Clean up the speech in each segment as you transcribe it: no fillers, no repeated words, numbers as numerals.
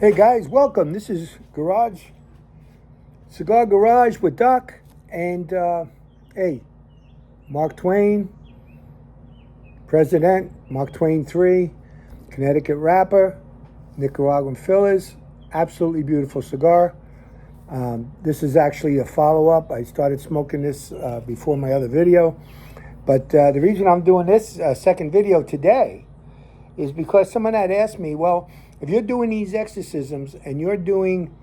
Hey guys, welcome. This is Cigar Garage with Doc, and hey, Mark Twain, President, Mark Twain 3, Connecticut wrapper, Nicaraguan fillers, absolutely beautiful cigar. This is actually a follow-up. I started smoking this before my other video, but the reason I'm doing this second video today is because someone had asked me, well, if you're doing these exorcisms and you're doing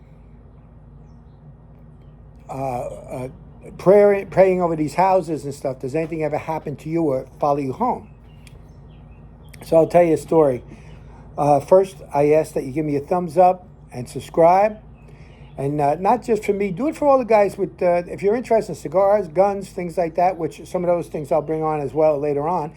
praying over these houses and stuff, does anything ever happen to you or follow you home? So I'll tell you a story. First, I ask that you give me a thumbs up and subscribe. And not just for me, do it for all the guys with, if you're interested in cigars, guns, things like that, which some of those things I'll bring on as well later on.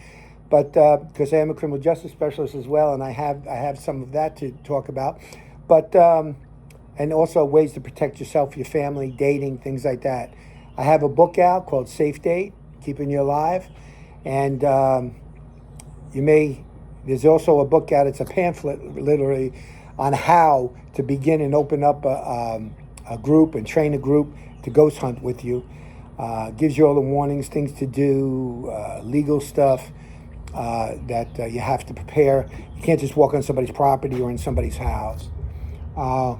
But because I am a criminal justice specialist as well, and I have some of that to talk about. But and also ways to protect yourself, your family, dating, things like that. I have a book out called Safe Date, Keeping You Alive, and there's also a book out. It's a pamphlet, literally, on how to begin and open up a group and train a group to ghost hunt with you. Gives you all the warnings, things to do, legal stuff. That you have to prepare. You can't just walk on somebody's property or in somebody's house. But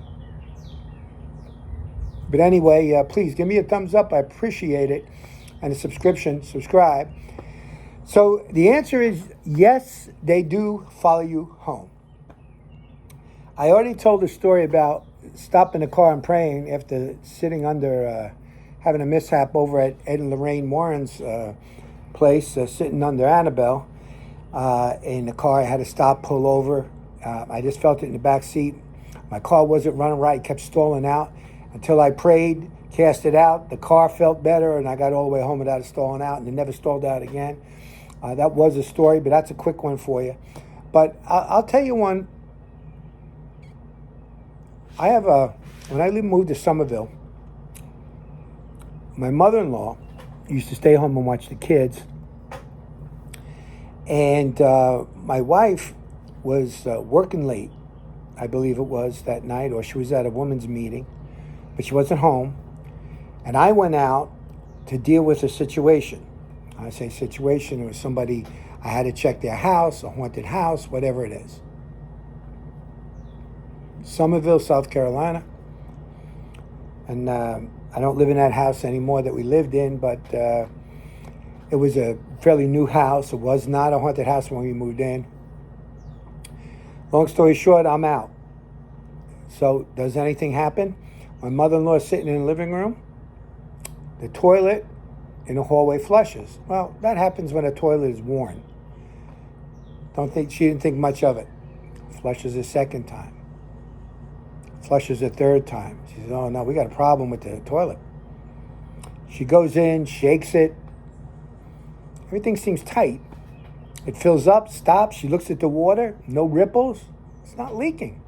anyway, please give me a thumbs up. I appreciate it. And a subscribe. So the answer is yes, they do follow you home. I already told a story about stopping the car and praying after sitting under, having a mishap over at Ed and Lorraine Warren's place, sitting under Annabelle. In the car, I had to stop, pull over. I just felt it in the back seat. My car wasn't running right, kept stalling out. Until I prayed, cast it out, the car felt better, and I got all the way home without it stalling out, and it never stalled out again. That was a story, but that's a quick one for you. But I'll tell you one. When I moved to Somerville, my mother-in-law used to stay home and watch the kids. And my wife was working late, I believe it was, that night, or she was at a women's meeting, but she wasn't home. And I went out to deal with a situation. I say situation, it was somebody, I had to check their house, a haunted house, whatever it is. Somerville, South Carolina. And I don't live in that house anymore that we lived in, but it was a fairly new house. It was not a haunted house when we moved in. Long story short, I'm out. So does anything happen? My mother-in-law is sitting in the living room. The toilet in the hallway flushes. Well, that happens when a toilet is worn. She didn't think much of it. Flushes a second time. Flushes a third time. She says, oh no, we got a problem with the toilet. She goes in, shakes it. Everything seems tight. It fills up, stops. She looks at the water. No ripples. It's not leaking.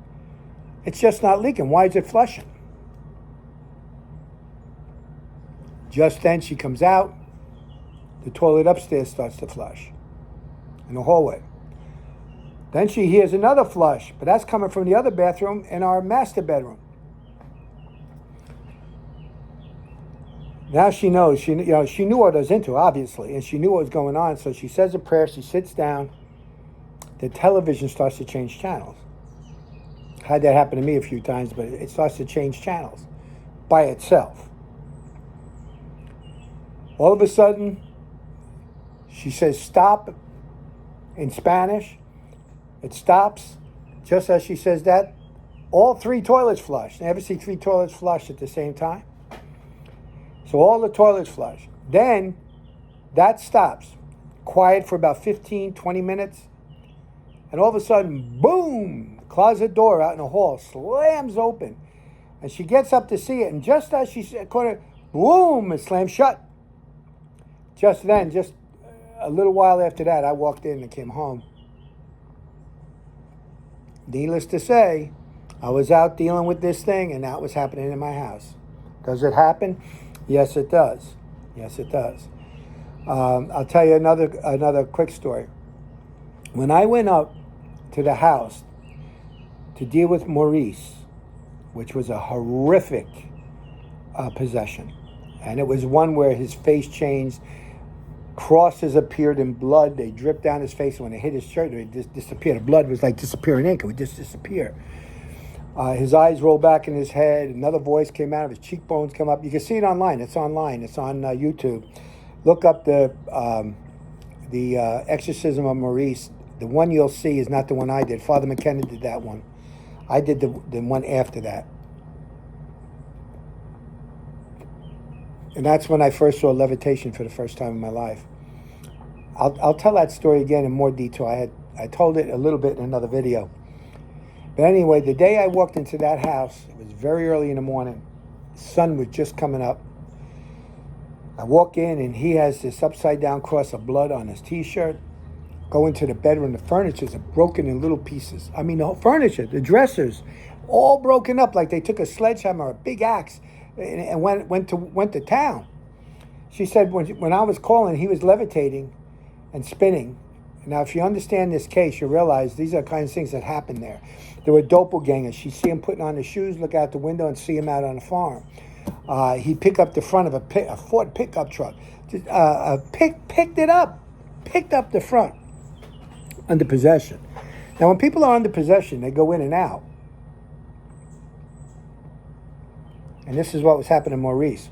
It's just not leaking. Why is it flushing? Just then she comes out. The toilet upstairs starts to flush in the hallway. Then she hears another flush, but that's coming from the other bathroom in our master bedroom. Now she knows. She knew what I was into, obviously, and she knew what was going on. So she says a prayer. She sits down. The television starts to change channels. Had that happen to me a few times, but it starts to change channels by itself. All of a sudden, she says stop in Spanish. It stops. Just as she says that, all three toilets flush. You ever see three toilets flush at the same time? So all the toilets flush. Then that stops. Quiet for about 15, 20 minutes. And all of a sudden, boom, the closet door out in the hall slams open. And she gets up to see it. And just as she caught it, boom, it slams shut. Just then, just a little while after that, I walked in and came home. Needless to say, I was out dealing with this thing, and that was happening in my house. Does it happen? Yes, it does. Yes, it does. I'll tell you another quick story. When I went up to the house to deal with Maurice, which was a horrific possession. And it was one where his face changed. Crosses appeared in blood. They dripped down his face. When they hit his shirt, it just disappeared. The blood was like disappearing ink. It would just disappear. His eyes rolled back in his head. Another voice came out of his cheekbones, come up. You can see it online. It's online. It's on YouTube. Look up the Exorcism of Maurice. The one you'll see is not the one I did. Father McKenna did that one. I did the one after that. And that's when I first saw levitation for the first time in my life. I'll tell that story again in more detail. I told it a little bit in another video. But anyway, the day I walked into that house, it was very early in the morning. The sun was just coming up. I walk in and he has this upside down cross of blood on his t-shirt. Go into the bedroom. The furniture's broken in little pieces. I mean, the whole furniture, the dressers, all broken up like they took a sledgehammer, a big axe, and went to town. She said when I was calling, he was levitating and spinning. Now, if you understand this case, you realize these are the kinds of things that happen there. There were doppelgangers. She'd see him putting on his shoes, look out the window, and see him out on the farm. He'd pick up the front of a Ford pickup truck. Picked up the front under possession. Now, when people are under possession, they go in and out. And this is what was happening to Maurice.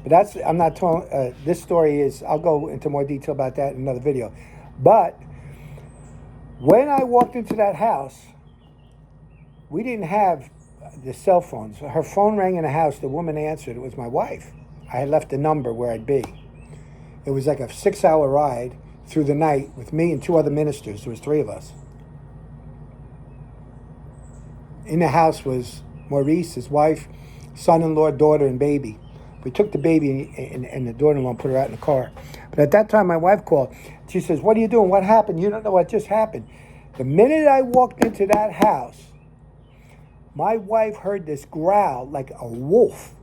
But I'm not telling, this story is, I'll go into more detail about that in another video. But when I walked into that house, we didn't have the cell phones. Her phone rang in the house. The woman answered. It was my wife. I had left a number where I'd be. It was like a 6-hour ride through the night with me and 2 other ministers. There was 3 of us. In the house was Maurice, his wife, son-in-law, daughter, and baby. We took the baby and the daughter-in-law and put her out in the car. But at that time, my wife called. She says, "What are you doing? What happened? You don't know what just happened." The minute I walked into that house, my wife heard this growl like a wolf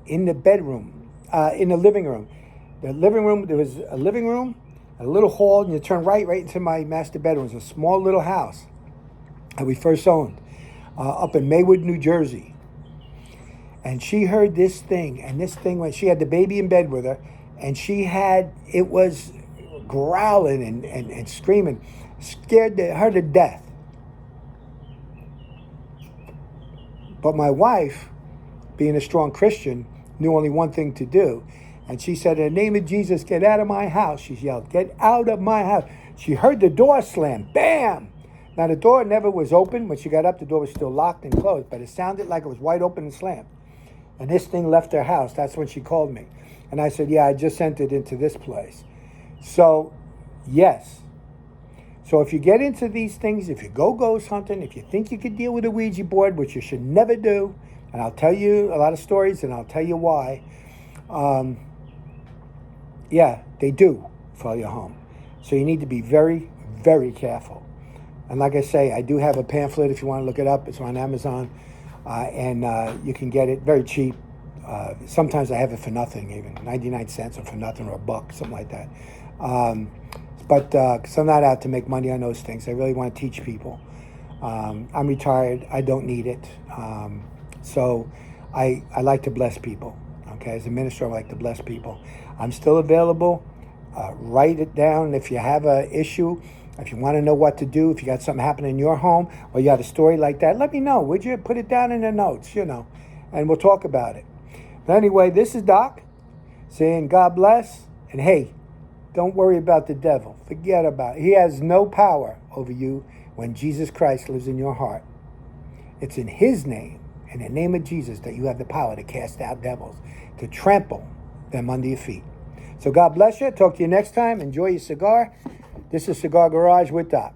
in the bedroom, in the living room. The living room, there was a living room, a little hall, and you turn right into my master bedroom. It was a small little house that we first owned up in Maywood, New Jersey. And she heard this thing, and this thing, when she had the baby in bed with her, and it was growling and screaming, scared her to death. But my wife, being a strong Christian, knew only one thing to do. And she said, "In the name of Jesus, get out of my house." She yelled, "Get out of my house." She heard the door slam. Bam! Now, the door never was open. When she got up, the door was still locked and closed, but it sounded like it was wide open and slammed. And this thing left her house. That's when she called me. And I said, "Yeah, I just entered into this place." So, yes. So if you get into these things, if you go ghost hunting, if you think you could deal with a Ouija board, which you should never do, and I'll tell you a lot of stories and I'll tell you why, yeah, they do follow your home. So you need to be very, very careful. And like I say, I do have a pamphlet if you want to look it up. It's on Amazon. And you can get it very cheap. Sometimes I have it for nothing, even 99 cents or for nothing, or $1, something like that. But because I'm not out to make money on those things. I really want to teach people. I'm retired. I don't need it. So I like to bless people. Okay, as a minister, I like to bless people. I'm still available. Write it down if you have an issue. If you want to know what to do, if you got something happening in your home, or you have a story like that, let me know. Would you put it down in the notes, and we'll talk about it. But anyway, this is Doc saying God bless. And hey, don't worry about the devil. Forget about it. He has no power over you when Jesus Christ lives in your heart. It's in his name, in the name of Jesus, that you have the power to cast out devils, to trample them under your feet. So God bless you. Talk to you next time. Enjoy your cigar. This is Cigar Garage with Doc.